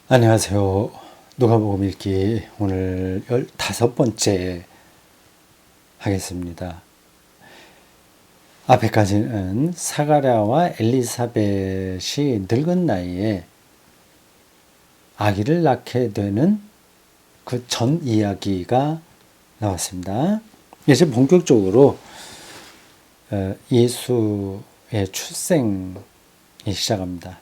안녕하세요. 누가복음 읽기 오늘 15번째 하겠습니다. 앞에까지는 사가랴와 엘리사벳이 늙은 나이에 아기를 낳게 되는 그 전 이야기가 나왔습니다. 이제 본격적으로 예수의 출생이 시작합니다.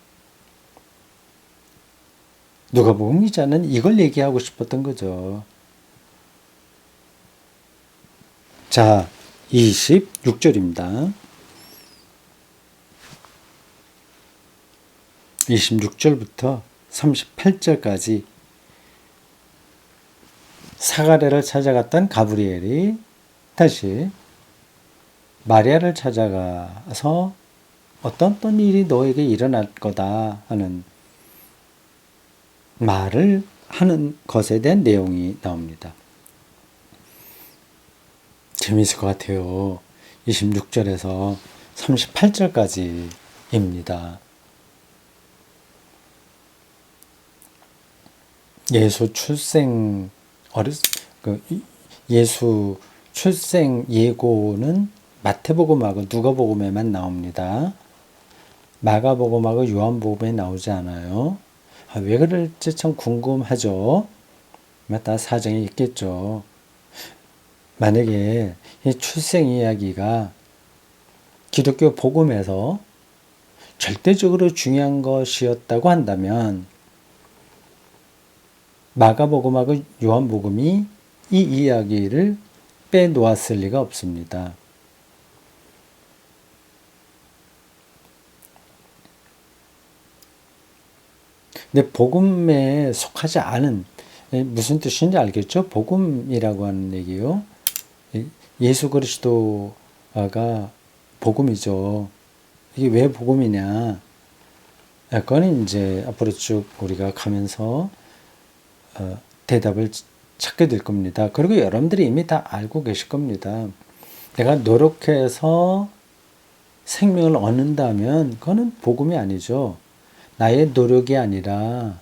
누가복음 기자는 이걸 얘기하고 싶었던 거죠. 자, 26절입니다. 26절부터 38절까지 사가랴를 찾아갔던 가브리엘이 다시 마리아를 찾아가서 어떤 일이 너에게 일어날 거다 하는 말을 하는 것에 대한 내용이 나옵니다. 재미있을 것 같아요. 26절에서 38절까지입니다. 예수 출생 예수 출생 예고는 마태복음하고 누가복음에만 나옵니다. 마가복음하고 요한복음에 나오지 않아요. 왜 그럴지 참 궁금하죠. 다 사정이 있겠죠. 만약에 이 출생 이야기가 기독교 복음에서 절대적으로 중요한 것이었다고 한다면 마가복음하고 요한복음이 이 이야기를 빼놓았을 리가 없습니다. 근데 복음에 속하지 않은, 무슨 뜻인지 알겠죠? 복음이라고 하는 얘기요. 예수 그리스도가 복음이죠. 이게 왜 복음이냐? 그거는 이제 앞으로 쭉 우리가 가면서 대답을 찾게 될 겁니다. 그리고 여러분들이 이미 다 알고 계실 겁니다. 내가 노력해서 생명을 얻는다면 그거는 복음이 아니죠. 나의 노력이 아니라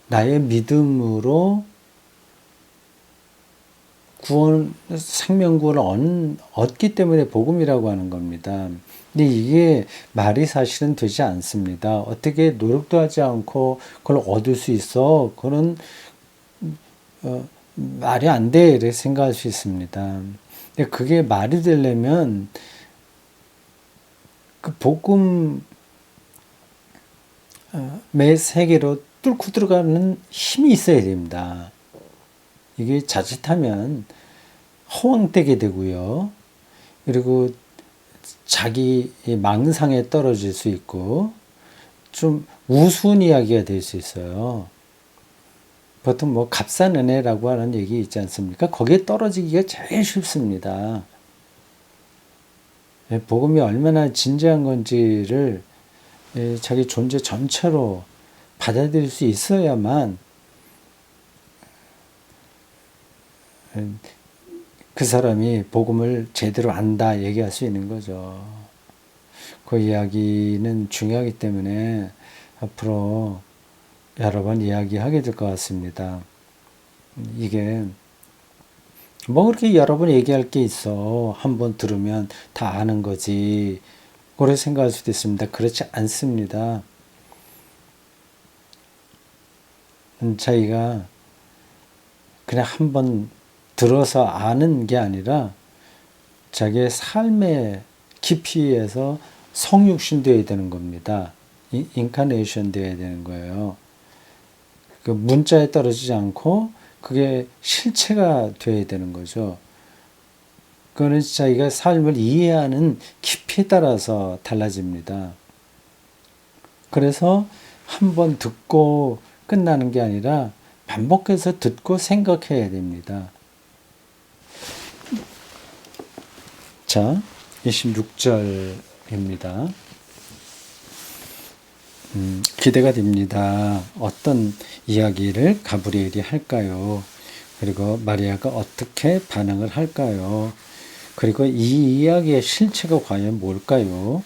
나의 믿음으로 생명구원을 얻기 때문에 복음이라고 하는 겁니다. 근데 이게 말이 사실은 되지 않습니다. 어떻게 노력도 하지 않고 그걸 얻을 수 있어? 그런 말이 안 돼. 이렇게 생각할 수 있습니다. 근데 그게 말이 되려면 그 복음의 세계로 뚫고 들어가는 힘이 있어야 됩니다. 이게 자칫하면 허황되게 되고요. 그리고 자기 망상에 떨어질 수 있고 좀 우스운 이야기가 될 수 있어요. 보통 뭐 값싼 은혜라고 하는 얘기 있지 않습니까? 거기에 떨어지기가 제일 쉽습니다. 복음이 얼마나 진지한 건지를 자기 존재 전체로 받아들일 수 있어야만 그 사람이 복음을 제대로 안다 얘기할 수 있는 거죠. 그 이야기는 중요하기 때문에 앞으로 여러 번 이야기하게 될 것 같습니다. 이게 뭐 그렇게 여러 번 얘기할 게 있어. 한번 들으면 다 아는 거지. 그렇게 생각할 수도 있습니다. 그렇지 않습니다. 자기가 그냥 한번 들어서 아는 게 아니라 자기의 삶의 깊이에서 성육신 되어야 되는 겁니다. 인카네이션 되어야 되는 거예요. 그 문자에 떨어지지 않고 그게 실체가 되어야 되는 거죠. 그거는 자기가 삶을 이해하는 깊이에 따라서 달라집니다. 그래서 한번 듣고 끝나는 게 아니라 반복해서 듣고 생각해야 됩니다. 자, 26절입니다. 기대가 됩니다. 어떤 이야기를 가브리엘이 할까요? 그리고 마리아가 어떻게 반응을 할까요? 그리고 이 이야기의 실체가 과연 뭘까요?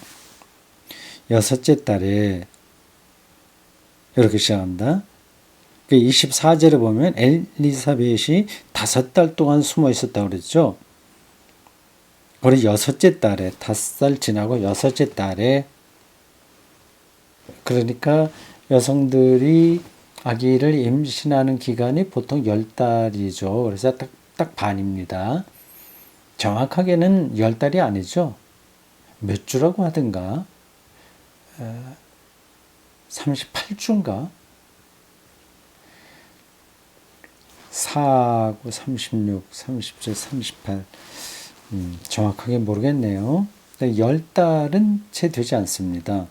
6째 달에 이렇게 시작합니다. 24절에 보면 엘리사벳이 5달 동안 숨어 있었다고 그랬죠. 우리 6째 달에 5살 지나고 6째 달에 그러니까 여성들이 아기를 임신하는 기간이 보통 10달이죠. 그래서 딱 반입니다. 정확하게는 10달이 아니죠. 몇 주라고 하든가 38주인가 4하고 36, 37, 38 정확하게 모르겠네요. 10달은 채 되지 않습니다.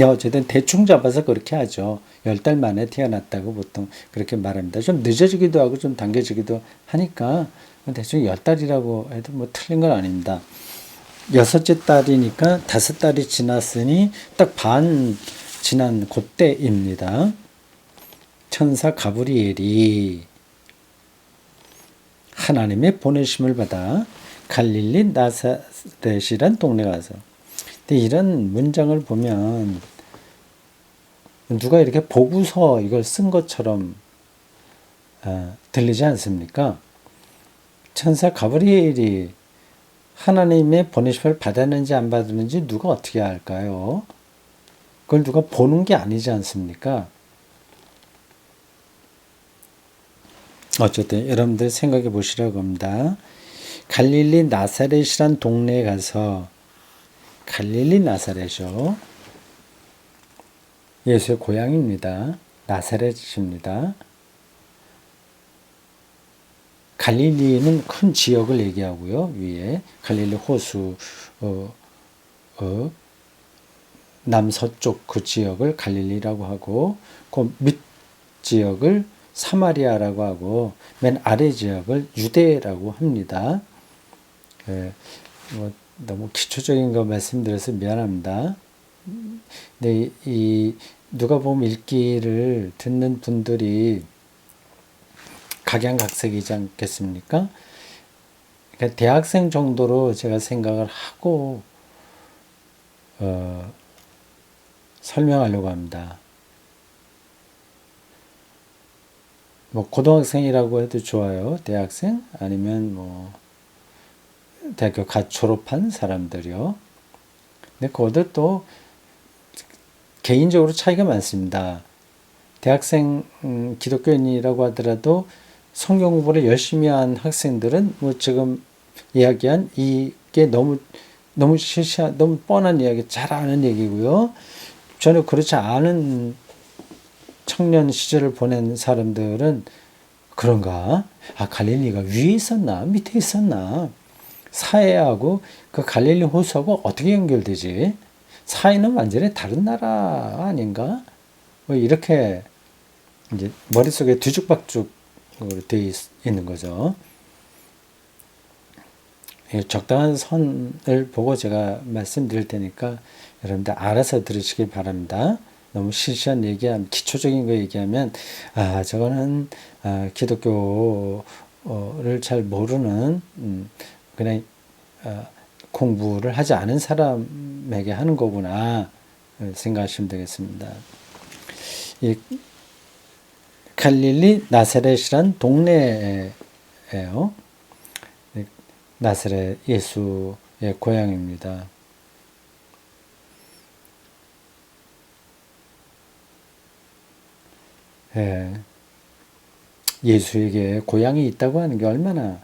어쨌든 대충 잡아서 그렇게 하죠. 10달 만에 태어났다고 보통 그렇게 말합니다. 좀 늦어지기도 하고 좀 당겨지기도 하니까 대충 10달이라고 해도 뭐 틀린 건 아닙니다. 6째 달이니까 5달이 지났으니 딱 반 지난 그때입니다. 천사 가브리엘이 하나님의 보내심을 받아 갈릴리 나사렛이란 동네 가서. 근데 이런 문장을 보면 누가 이렇게 보고서 이걸 쓴 것처럼 들리지 않습니까? 천사 가브리엘이 하나님의 보내심을 받았는지 안 받았는지 누가 어떻게 알까요? 그걸 누가 보는 게 아니지 않습니까? 어쨌든 여러분들 생각해 보시라고 합니다. 갈릴리 나사렛이란 동네에 가서 갈릴리 나사렛이요. 예수의 고향입니다. 나사렛입니다. 갈릴리는 큰 지역을 얘기하고요. 위에 갈릴리 호수 남서쪽 그 지역을 갈릴리라고 하고 그 밑 지역을 사마리아라고 하고 맨 아래 지역을 유대라고 합니다. 너무 기초적인 거 말씀드려서 미안합니다. 근데 이 누가복음 읽기를 듣는 분들이 각양각색이지 않겠습니까? 그러니까 대학생 정도로 제가 생각을 하고 설명하려고 합니다. 뭐 고등학생이라고 해도 좋아요. 대학생 아니면 뭐 대학교 갓 졸업한 사람들이요. 근데 그것도 또 개인적으로 차이가 많습니다. 대학생 기독교인이라고 하더라도 성경 공부를 열심히 한 학생들은 뭐 지금 이야기한 이게 너무 실시한 너무 뻔한 이야기 잘 아는 얘기고요. 전혀 그렇지 않은 청년 시절을 보낸 사람들은 그런가? 갈릴리가 위에 있었나? 밑에 있었나? 사해하고 그 갈릴리 호수하고 어떻게 연결되지? 사해는 완전히 다른 나라 아닌가? 뭐 이렇게 이제 머릿속에 뒤죽박죽 되어 있는 거죠. 적당한 선을 보고 제가 말씀드릴 테니까 여러분들 알아서 들으시기 바랍니다. 너무 실시한 얘기하면 기초적인 거 얘기하면 저거는 기독교를 잘 모르는 그냥 공부를 하지 않은 사람에게 하는 거구나 생각하시면 되겠습니다. 이 갈릴리 나사렛이란 동네예요. 나사렛 예수의 고향입니다. 예수에게 고향이 있다고 하는 게 얼마나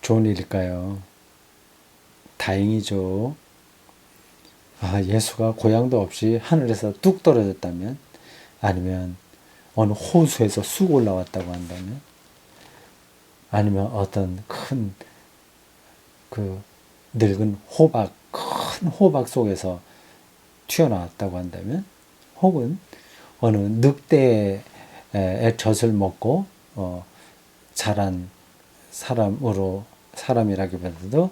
좋은 일일까요? 다행이죠. 예수가 고향도 없이 하늘에서 뚝 떨어졌다면, 아니면 어느 호수에서 쑥 올라왔다고 한다면, 아니면 어떤 큰 그 늙은 호박, 큰 호박 속에서 튀어나왔다고 한다면, 혹은 어느 늑대의 젖을 먹고 자란 사람이라기보다도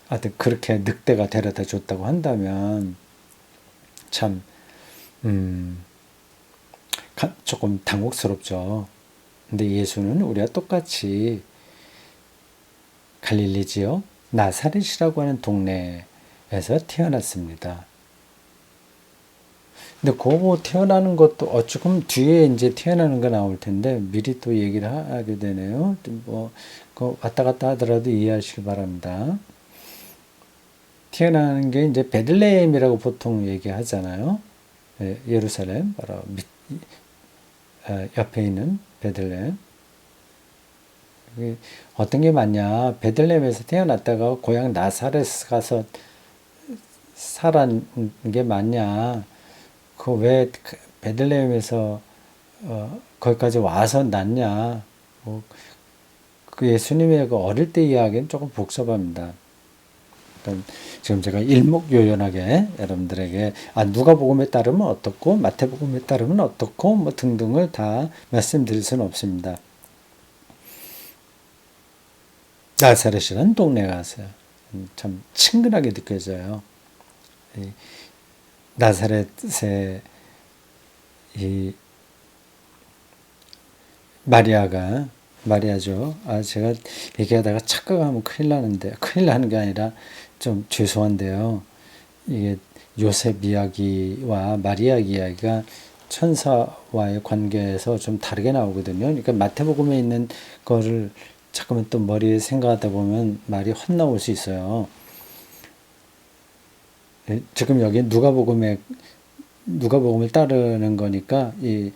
하여튼 그렇게 늑대가 데려다 줬다고 한다면 참 조금 당혹스럽죠. 근데 예수는 우리와 똑같이 갈릴리 지역 나사렛이라고 하는 동네에 베들레헴에서 태어났습니다. 근데 그거 태어나는 것도 조금 뒤에 이제 태어나는 거 나올 텐데 미리 또 얘기를 하게 되네요. 뭐 왔다 갔다 하더라도 이해하시기 바랍니다. 태어나는 게 이제 베들레헴이라고 보통 얘기하잖아요. 예루살렘 바로 옆에 있는 베들레헴. 어떤 게 맞냐? 베들레헴에서 태어났다가 고향 나사렛 가서 살았는 게 맞냐? 그 왜 베들레헴에서 거기까지 와서 났냐? 그 예수님의 그 어릴 때 이야기는 조금 복잡합니다. 그러니까 지금 제가 일목요연하게 여러분들에게 누가복음에 따르면 어떻고 마태복음에 따르면 어떻고 뭐 등등을 다 말씀드릴 수는 없습니다. 나사렛이라는 동네가 있어요. 참 친근하게 느껴져요. 나사렛의 이 마리아죠. 제가 얘기하다가 착각하면 큰일 나는데, 큰일 나는 게 아니라 좀 죄송한데요. 이게 요셉 이야기와 마리아 이야기가 천사와의 관계에서 좀 다르게 나오거든요. 그러니까 마태복음에 있는 거를 잠깐만 또 머리에 생각하다 보면 말이 헛나올 수 있어요. 지금 여기 누가복음을 따르는 거니까 이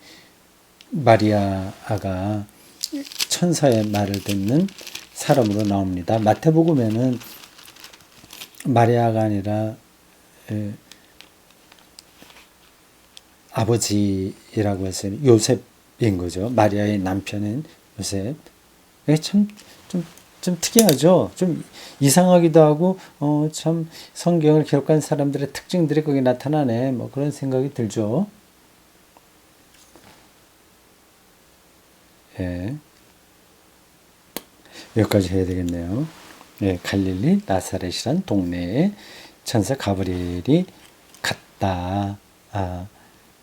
마리아가 천사의 말을 듣는 사람으로 나옵니다. 마태복음에는 마리아가 아니라 아버지라고 해서 요셉인 거죠. 마리아의 남편인 요셉. 좀 특이하죠. 좀 이상하기도 하고 참 성경을 기록한 사람들의 특징들이 거기 나타나네. 뭐 그런 생각이 들죠. 예. 여기까지 해야 되겠네요. 예, 갈릴리 나사렛이란 동네에 천사 가브리엘이 갔다.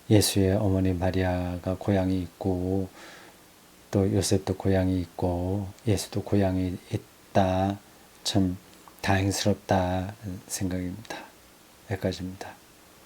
예수의 어머니 마리아가 고향이 있고 또 요셉도 고향이 있고 예수도 고향이 있다. 참 다행스럽다 생각입니다. 여기까지입니다.